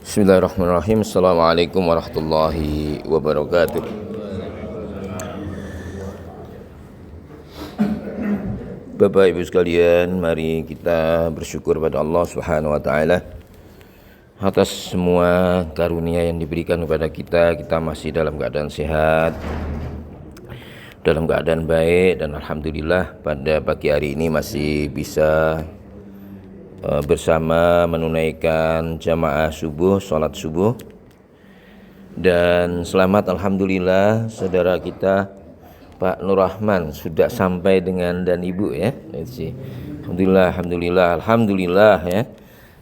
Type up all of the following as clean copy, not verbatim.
Bismillahirrahmanirrahim. Assalamualaikum warahmatullahi wabarakatuh. Bapak Ibu sekalian, mari kita bersyukur pada Allah Subhanahu wa taala atas semua karunia yang diberikan kepada kita. Kita masih dalam keadaan sehat, dalam keadaan baik, dan alhamdulillah pada pagi hari ini masih bisa bersama menunaikan jamaah subuh, sholat subuh. Dan selamat alhamdulillah saudara kita Pak Nur Rahman sudah sampai dengan dan ibu ya. Alhamdulillah ya,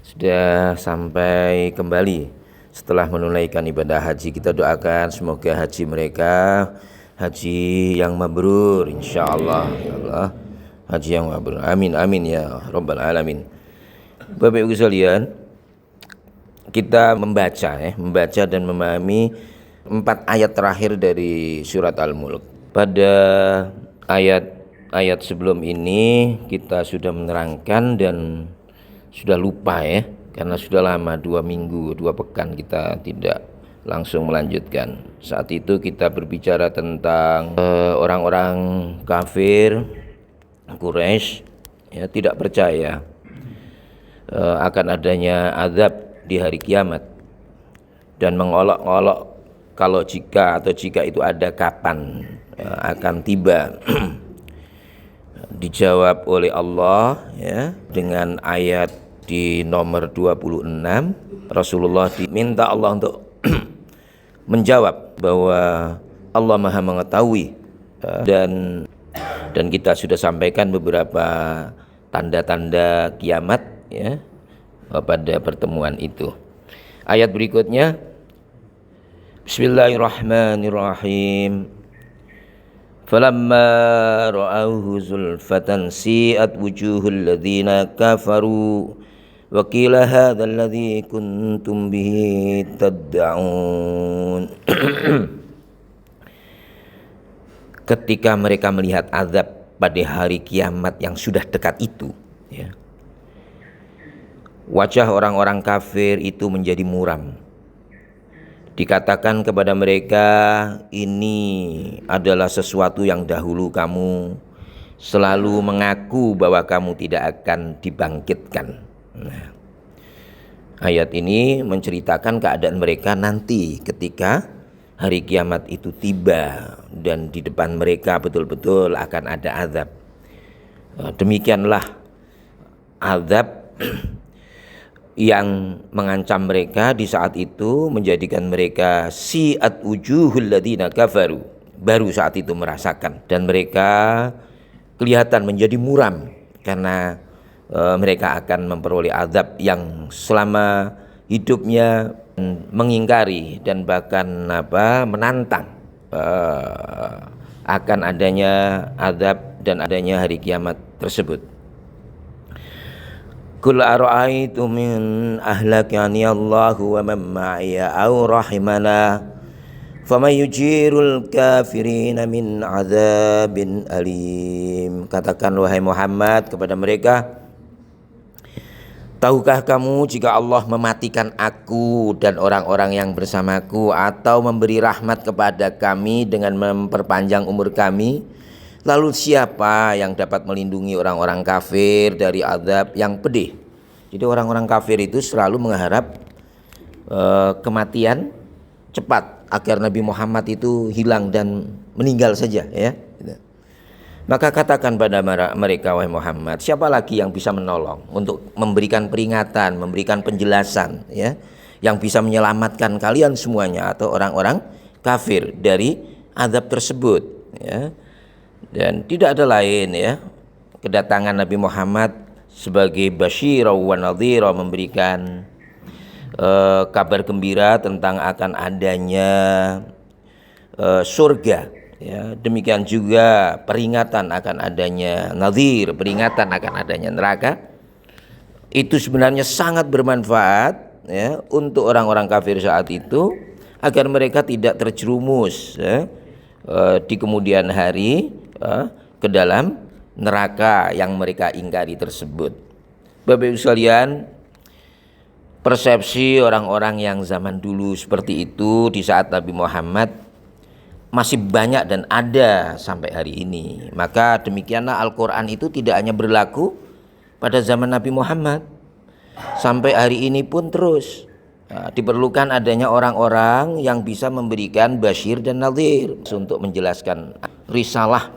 sudah sampai kembali setelah menunaikan ibadah haji. Kita doakan semoga haji mereka haji yang mabrur insyaallah ya Allah. Haji yang mabrur, amin amin ya rabbal alamin. Bapak Ibu sekalian, kita membaca dan memahami 4 ayat terakhir dari surat Al-Mulk. Pada ayat sebelum ini kita sudah menerangkan dan sudah lupa ya, karena sudah lama 2 minggu, 2 pekan kita tidak langsung melanjutkan. Saat itu kita berbicara tentang orang-orang kafir Quraisy ya, tidak percaya akan adanya azab di hari kiamat dan mengolok-olok kalau jika itu ada kapan akan tiba. Dijawab oleh Allah ya dengan ayat di nomor 26. Rasulullah diminta Allah untuk menjawab bahwa Allah Maha mengetahui, dan kita sudah sampaikan beberapa tanda-tanda kiamat ya pada pertemuan itu. Ayat berikutnya, Bismillahirrahmanirrahim. Falamma ra'awhu zulfatan si'at wujuhul ladzina kafaru wa qila hadzal ladzi kuntum bihi tad'un. Ketika mereka melihat azab pada hari kiamat yang sudah dekat itu ya, wajah orang-orang kafir itu menjadi muram. Dikatakan kepada mereka, ini adalah sesuatu yang dahulu kamu selalu mengaku bahwa kamu tidak akan dibangkitkan. Nah, ayat ini menceritakan keadaan mereka nanti ketika hari kiamat itu tiba dan di depan mereka betul-betul akan ada azab. Demikianlah azab yang mengancam mereka di saat itu, menjadikan mereka si'at wujuhul ladzina kafaru, baru saat itu merasakan, dan mereka kelihatan menjadi muram karena mereka akan memperoleh azab yang selama hidupnya mengingkari dan bahkan menantang akan adanya azab dan adanya hari kiamat tersebut. Qul ara'aytum min ahlakani Allahu wa man ma'iya aw rahimana faman yujirul kafirina min adzabin alim. Katakan wahai Muhammad kepada mereka, tahukah kamu jika Allah mematikan aku dan orang-orang yang bersamaku, atau memberi rahmat kepada kami dengan memperpanjang umur kami, lalu siapa yang dapat melindungi orang-orang kafir dari azab yang pedih? Jadi orang-orang kafir itu selalu mengharap kematian cepat agar Nabi Muhammad itu hilang dan meninggal saja ya. Maka katakan pada mereka, wahai Muhammad, siapa lagi yang bisa menolong untuk memberikan peringatan, memberikan penjelasan ya, yang bisa menyelamatkan kalian semuanya atau orang-orang kafir dari azab tersebut ya. Dan tidak ada lain ya, kedatangan Nabi Muhammad sebagai basyira wa nadhira, memberikan kabar gembira tentang akan adanya surga ya. Demikian juga peringatan akan adanya nadhir, peringatan akan adanya neraka. Itu sebenarnya sangat bermanfaat ya untuk orang-orang kafir saat itu, agar mereka tidak terjerumus ya, di kemudian hari ke dalam neraka yang mereka ingkari tersebut. Bapak Ibu sekalian, persepsi orang-orang yang zaman dulu seperti itu di saat Nabi Muhammad masih banyak dan ada sampai hari ini. Maka demikianlah Al-Quran itu tidak hanya berlaku pada zaman Nabi Muhammad, sampai hari ini pun terus. Diperlukan adanya orang-orang yang bisa memberikan basyir dan nadhir untuk menjelaskan risalah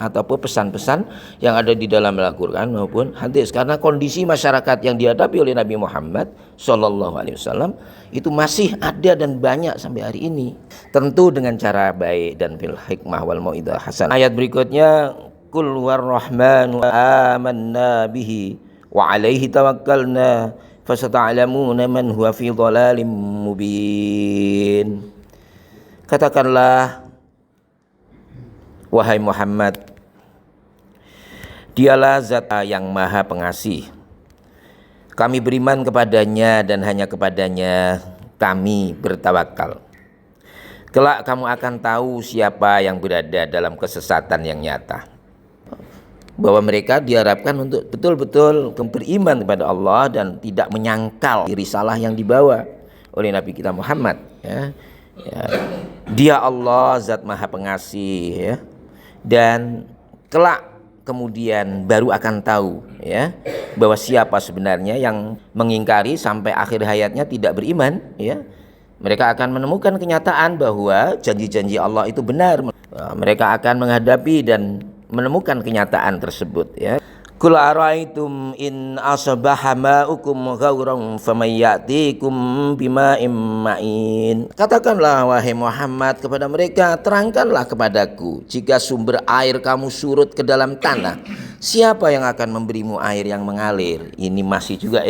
ataupun pesan-pesan yang ada di dalam Al-Quran maupun hadis. Karena kondisi masyarakat yang dihadapi oleh Nabi Muhammad SAW itu masih ada dan banyak sampai hari ini. Tentu dengan cara baik dan fil hikmah wal mau'izah hasanah. Ayat berikutnya, Qul warrahmanu amanna bihi wa alaihi tawakkalna fasata'lamuna man huwa fi dhalalim mubin. Katakanlah, wahai Muhammad, dialah zat yang maha pengasih. Kami beriman kepadanya dan hanya kepadanya kami bertawakal. Kelak kamu akan tahu siapa yang berada dalam kesesatan yang nyata. Bahwa mereka diharapkan untuk betul-betul beriman kepada Allah dan tidak menyangkal risalah yang dibawa oleh Nabi kita Muhammad. Dia Allah zat maha pengasih, dan kelak kemudian baru akan tahu bahwa siapa sebenarnya yang mengingkari sampai akhir hayatnya tidak beriman. Mereka akan menemukan kenyataan bahwa janji-janji Allah itu benar. Mereka akan menghadapi dan menemukan kenyataan tersebut. Qul ara'aytum in asbaha ma'ukum ghauran faman ya'tikum bima'in ma'in. Katakanlah wahai Muhammad kepada mereka, terangkanlah kepadaku, jika sumber air kamu surut ke dalam tanah, siapa yang akan memberimu air yang mengalir? Ini masih juga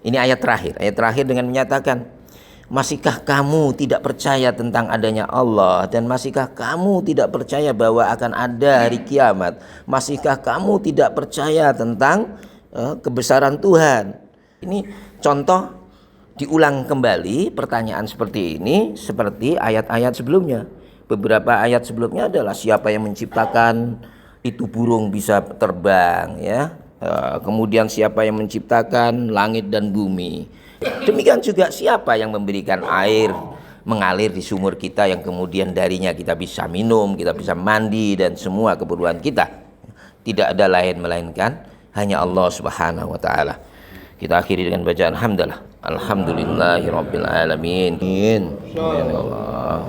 ini ayat terakhir dengan menyatakan, masihkah kamu tidak percaya tentang adanya Allah, dan masihkah kamu tidak percaya bahwa akan ada hari kiamat? Masihkah kamu tidak percaya tentang kebesaran Tuhan? Ini contoh diulang kembali pertanyaan seperti ini seperti ayat-ayat sebelumnya. Beberapa ayat sebelumnya adalah siapa yang menciptakan itu burung bisa terbang, kemudian siapa yang menciptakan langit dan bumi. Demikian juga siapa yang memberikan air mengalir di sumur kita yang kemudian darinya kita bisa minum, kita bisa mandi dan semua keperluan kita. Tidak ada lain melainkan hanya Allah Subhanahu wa taala. Kita akhiri dengan bacaan hamdalah. Alhamdulillahirabbil alamin. Amin. Ya Allah.